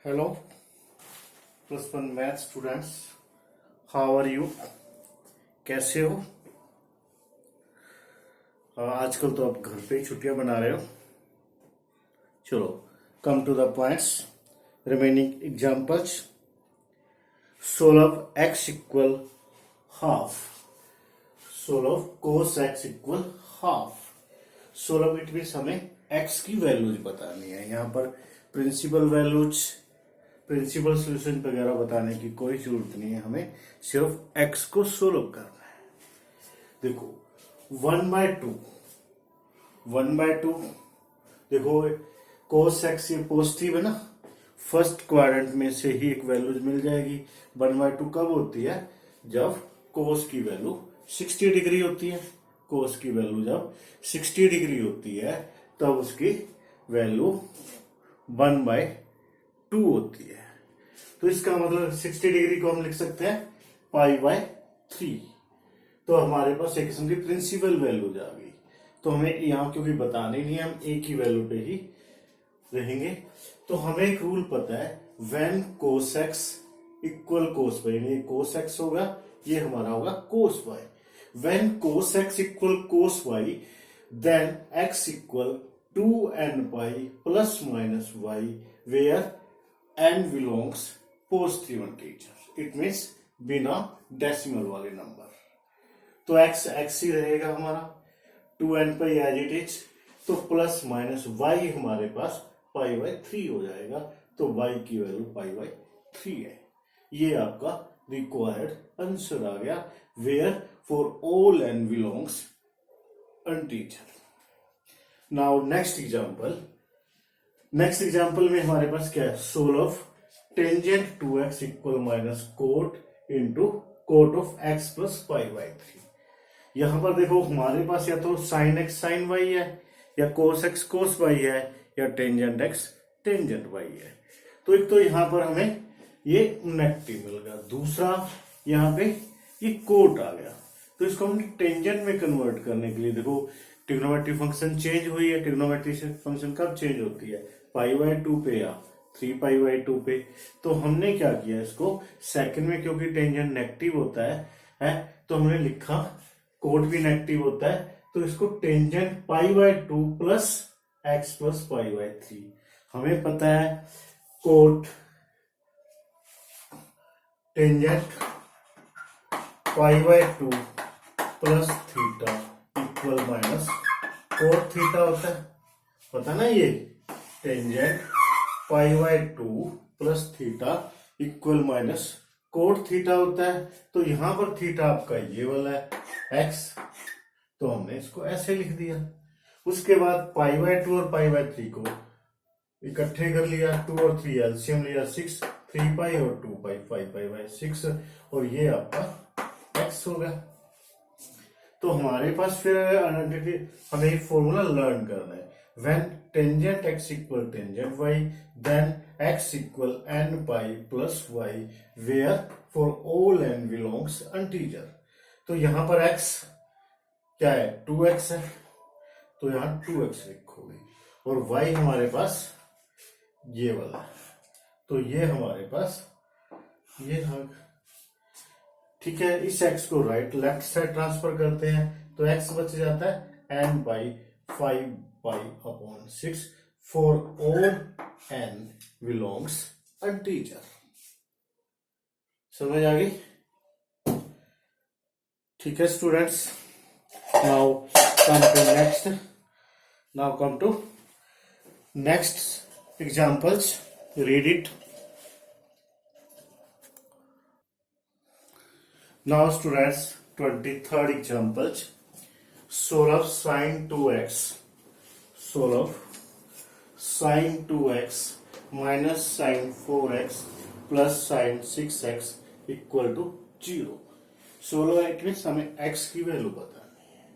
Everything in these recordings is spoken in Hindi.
Hello +1 math students, how are you? कैसे हो? आजकल तो आप घर पे ही छुट्टियां बना रहे हो। चलो, come to the points. Remaining examples. Solve x equal half. Solve cos x equal half. Solve it means हमें एक्स की वैल्यूज बतानी है। यहाँ पर प्रिंसिपल वैल्यूज, प्रिंसिपल सोल्यूशन वगैरह बताने की कोई जरूरत नहीं है, हमें सिर्फ एक्स को सोल्व करना है। देखो 1/2 देखो कोस एक्स ये पॉजिटिव है ना, फर्स्ट क्वाड्रेंट में से ही एक वैल्यूज मिल जाएगी। 1/2 कब होती है? जब कोस की वैल्यू 60 डिग्री होती है। कोस की वैल्यू जब 60 डिग्री होती है तब उसकी वैल्यू 1/2 होती है। तो इसका मतलब 60 डिग्री को हम लिख सकते हैं π/3। तो हमारे पास एक किस्म की प्रिंसिपल वैल्यूज आ गई। तो हमें यहाँ क्योंकि बताने नहीं है, हम एक ही वैल्यू पे ही रहेंगे। तो हमें एक रूल पता है, when cos x equal cos y, यानी cos x होगा, ये हमारा होगा cos y। When cos x equal cos y, then x इक्वल 2nπ plus minus y, where n belongs positive integer. It means बिना डेसिमल वाले नंबर। तो x x ही रहेगा हमारा, 2nπ एज इट इज। तो प्लस माइनस y हमारे पास π/3 हो जाएगा। तो y की वैल्यू π/3 है। ये आपका रिक्वायर्ड आंसर आ गया, where for all n belongs integer. Now next example में हमारे पास क्या है? Solve tangent 2x equal minus cot into cot of x plus π/3। यहां पर देखो हमारे पास या तो साइन x साइन y है, या कोस x कोस y है, या टेंजेंट x टेंजेंट y है। तो एक तो यहां पर हमें ये नेगेटिव मिल गया, दूसरा यहां पे ये कोट आ गया। तो इसको हम टेंजेंट में कन्वर्ट करने के लिए देखो ट्रिग्नोमेट्री फंक्शन चेंज हुई है। ट्रिग्नोमेट्री फंक्शन कब चेंज होती है? π/2 पे या 3π/2 पे। तो हमने क्या किया, इसको सेकंड में क्योंकि टेंजेंट नेगेटिव होता है तो हमने लिखा कोट भी नेगेटिव होता है, तो इसको टेंजेंट π/2 प्लस x प्लस π/3। हमें पता है cot tangent π/2 plus theta equal minus cot theta होता है, पता ना। ये tangent π/2 plus theta equal minus cot theta होता है। तो यहां पर थीटा आपका ये वाला है x, तो हमने इसको ऐसे लिख दिया। उसके बाद π/2 और π/3 को इकट्ठे कर लिया, 2 और 3 एलसीएम लिया, 6, 3π और 2π, 5π/6, और ये आपका x होगा। तो हमारे पास फिर हमें एक फॉर्मूला लर्न करना है, when tangent x equal tangent y, then x equal nπ plus y, where for all n belongs integer. तो यहां पर x क्या है? 2x है, तो यहां 2x लिखोगे, और y हमारे पास ये वाला है, तो ये हमारे पास ये भाग। ठीक है, इस x को राइट लेफ्ट साइड ट्रांसफर करते हैं, तो x बच जाता है n/5π/6 for all n belongs integer. समझ आ गई? ठीक है students, now come to next examples. Read it. Now students, 23rd examples. Solve sin 2x. Solve sin 2x minus sin 4x plus sin 6x equal to 0. Solve it means हमें x की वैल्यू बतानी है।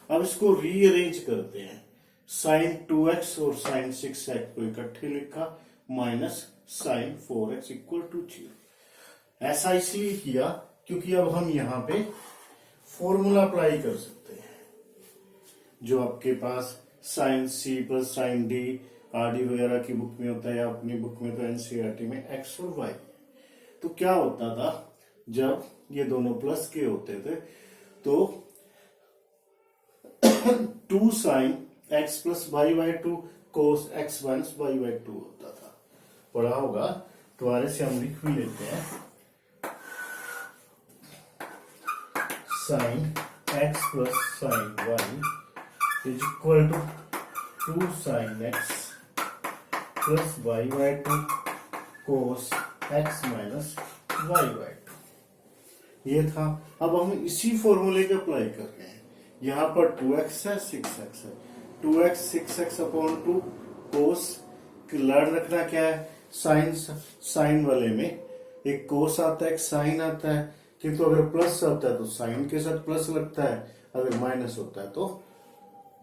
अब इसको रीअरेंज करते हैं। sin 2x और sin 6x को इकट्ठे लिखा, minus sin 4x equal to 0। ऐसा इसलिए किया क्योंकि अब हम यहां पे फॉर्मूला अप्लाई कर सकते हैं, जो आपके पास sin c plus sin d RD वगैरह की बुक में होता है या अपनी बुक में तो एनसीईआरटी में एक्स और वाई। तो क्या होता था जब ये दोनों प्लस के होते थे तो 2 sine X plus Y by 2 cos X minus Y by 2 होता था। पढ़ा होगा, दोबारा से हम लिख भी लेते हैं। Sine X plus sine Y is equal to 2 sine X plus Y by 2 cos X minus Y by 2। ये था। अब हम इसी फॉर्मूले को अप्लाई कर रहे हैं। यहां पर 2x है, 6x है। 2x 6x अपॉन 2 कोस, लर्न रखना क्या है, साइन वाले में एक कोस आता है, एक साइन आता है, किंतु अगर प्लस आता है तो साइन के साथ प्लस लगता है, अगर माइनस होता है तो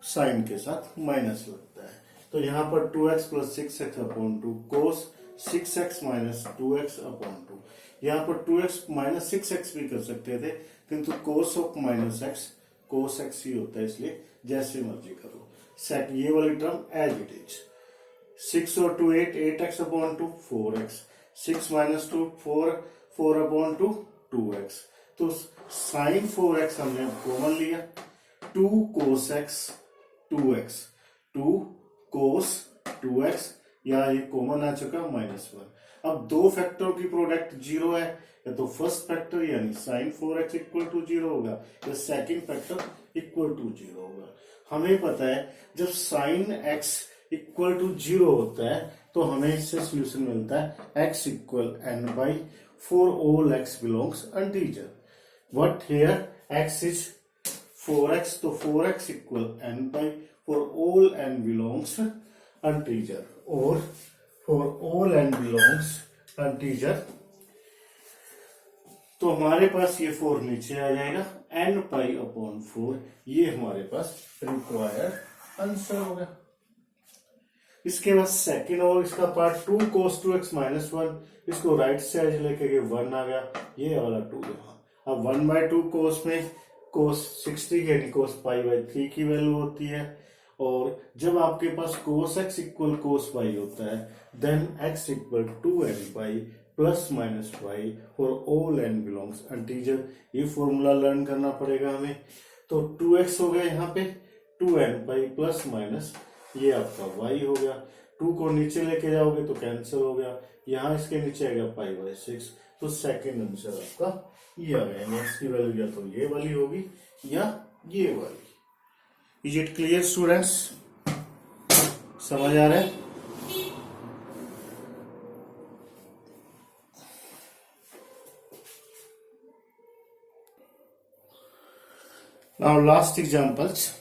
साइन के साथ माइनस लगता है। तो यहां पर 2x प्लस 6x अपॉन 2 कोस 6x माइनस 2x अपॉन 2। यहां पर 2x माइनस 6x भी कर सकते थे, किंतु cos of minus x cos x ही होता है, इसलिए जैसे मर्जी करो। सेट ये वाली टर्म एज इट इज। 6 और 2 8, 8x upon 2 4x, 6 minus 2 4, 4 upon 2 2x। तो साइन 4x हमने कॉमन लिया, 2 कोस x 2x, 2 कोस 2x, या ये कॉमन आ चुका -1। अब दो फैक्टर की प्रोडक्ट 0 है, या तो फर्स्ट फैक्टर यानी साइन 4x इक्वल टू 0 होगा, या सेकंड फैक्टर इक्वल टू 0 होगा। हमें पता है जब साइन x इक्वल टू 0 होता है तो हमें इससे सोल्यूशन मिलता है x equal n by 4 all x belongs integer. But here x is 4x, तो 4x equal n by 4 all n belongs integer, और for all n belongs integer. तो हमारे पास ये 4 नीचे आ जाएगा, n पाई अपॉन 4, ये हमारे पास रिक्वायर्ड आंसर होगा। इसके बाद सेकंड और इसका पार्ट 2 cos 2x माइनस 1, इसको राइट साइड लेके गए 1 आ गया, ये वाला 2 यहाँ। अब 1/2 कोस में cos 60 यानी cos पाई बाई 3 की वैल्यू होती है, और जब आपके पास cos x equal cos y होता है then x equal 2n pi plus minus Y for all n belongs integer. ये फॉर्मूला लर्न करना पड़ेगा हमें। तो 2x हो गया यहाँ पे, 2n पाई प्लस माइनस ये आपका y हो गया। 2 को नीचे लेके जाओगे तो कैंसिल हो गया, यहाँ इसके नीचे आएगा पाई बाई 6। तो सेकेंड आंसर आपका ये आ गया। इसकी वैल्यू या तो ये वाली होगी या ये वाली। Is it clear students? समझ आ रहा है? Now last examples.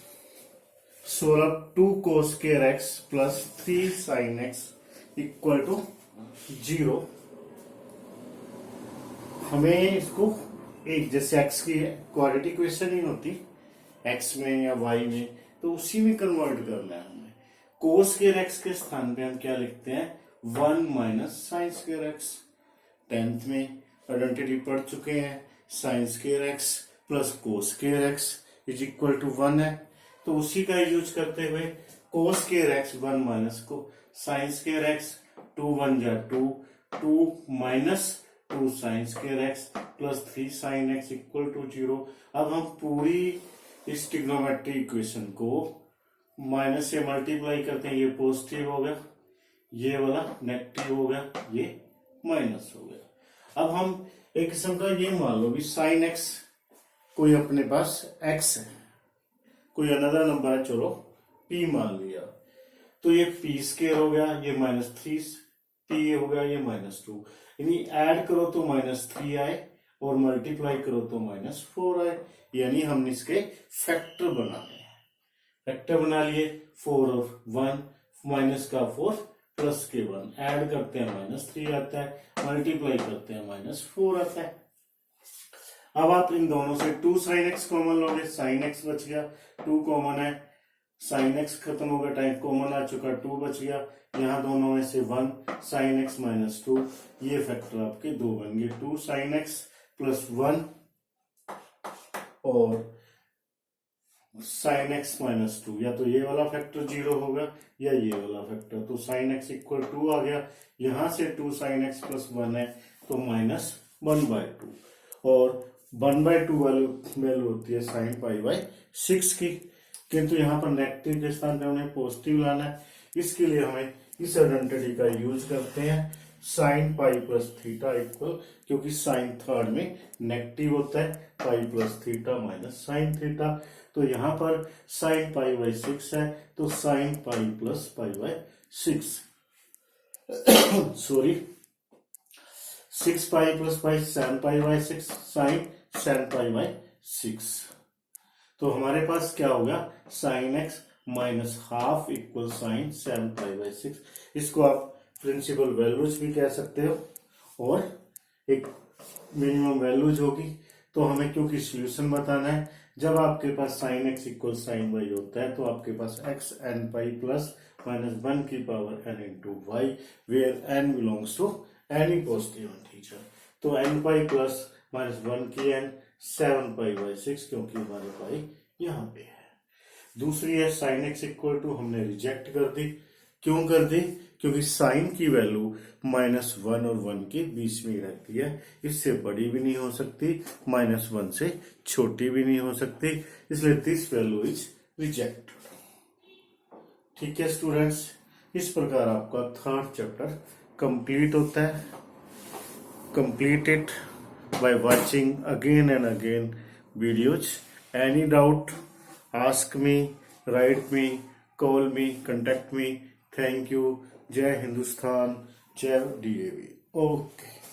Solve 2 cos square x plus 3 sin x equal to 0। हमें इसको एक जैसे x की क्वाड्रेटिक इक्वेशन ही होती x में या y में, तो उसी में कन्वर्ट करना है हमें। cos square x के स्थान पे हम क्या लिखते हैं, 1 minus sign square x। 10th में आइडेंटिटी पढ़ चुके हैं, sine square x plus cos square x is equal to 1 है। तो उसी का यूज करते हुए cos square x 1 माइनस को साइन स्क्वायर x, 2 1 जा 2, 2 minus 2 sine square x plus 3 sine x equal to 0। अब हम पूरी इस ट्रिग्नोमेट्री इक्वेशन को माइनस से मल्टीप्लाई करते हैं, ये पॉजिटिव हो गया, ये वाला नेगेटिव हो गया, ये माइनस हो गया। अब हम एक किस्म का ये मान लो भी साइन x कोई अपने पास x है, कोई अनदर नंबर है, चलो p मान लिया, तो ये p स्क्वायर हो गया, ये -3p हो गया, ये -2। यानी ऐड करो तो -3 आए और मल्टीप्लाई करो तो -4 आए, यानी हमने इसके फैक्टर बनाने हैं। फैक्टर बना लिए, 4 और 1, माइनस का 4 प्लस के 1, ऐड करते हैं -3 आता है, मल्टीप्लाई करते हैं -4 आता है। अब आप इन दोनों से 2 sin x कॉमन लोगे, sin x बच गया, 2 कॉमन है, sin x खत्म हो गया, टाइम कॉमन आ चुका, 2 बच गया, यहाँ दोनों में से 1 sin x -2, ये फैक्टर आपके 2 बन गए, 2 sin x प्लस 1 और साइन एक्स माइनस टू, या तो ये वाला फैक्टर 0 होगा या ये वाला फैक्टर, तो साइन एक्स इक्वल 2 आ गया। यहां से 2 साइन एक्स प्लस 1 है तो माइनस 1/2, और 1/2 वैल्यू होती है साइन पाई बाई 6 की, किंतु यहाँ पर नेगेटिव के स्थान पे उन्हें पॉजिटिव लाना है, इसके लिए हमें इस आइडेंटिटी का यूज करते हैं। Sine pi plus theta equal, क्योंकि साइन थर्ड में नेगेटिव होता है, pi plus theta minus sine theta, तो यहां पर साइन पाई बाई 6 है तो sine pi plus pi by 6 sorry 6 pi plus pi 7 pi by 6 sine 7 pi by 6। तो हमारे पास क्या होगा, sine X minus half equal sine 7 pi by 6। इसको आप प्रिंसिपल वैल्यूज भी कह सकते हो, और एक मिनिमम वैल्यूज होगी। तो हमें क्योंकि सॉल्यूशन बताना है, जब आपके पास sine x equal sine y होता है तो आपके पास x n pi plus minus 1 की power n into y, where n belongs to any positive integer. तो एन पाई प्लस माइनस 1 की एन 7 पाई बाई 6, क्योंकि हमारे पाई यहाँ पे है। दूसरी है साइन एक्स इक्वल टू, हमने रिजेक्ट कर दी। क्यों कर दी, क्योंकि साइन की वैल्यू -1 और 1 के बीच में ही रहती है, इससे बड़ी भी नहीं हो सकती, -1 से छोटी भी नहीं हो सकती, इसलिए दिस वैल्यू इज रिजेक्ट। ठीक है स्टूडेंट्स, इस प्रकार आपका थर्ड चैप्टर कंप्लीट होता है। Complete it by watching again and again videos. Any doubt, ask me, write me, call me, contact me. Thank you. Jai Hindustan, Jai DAV. Okay.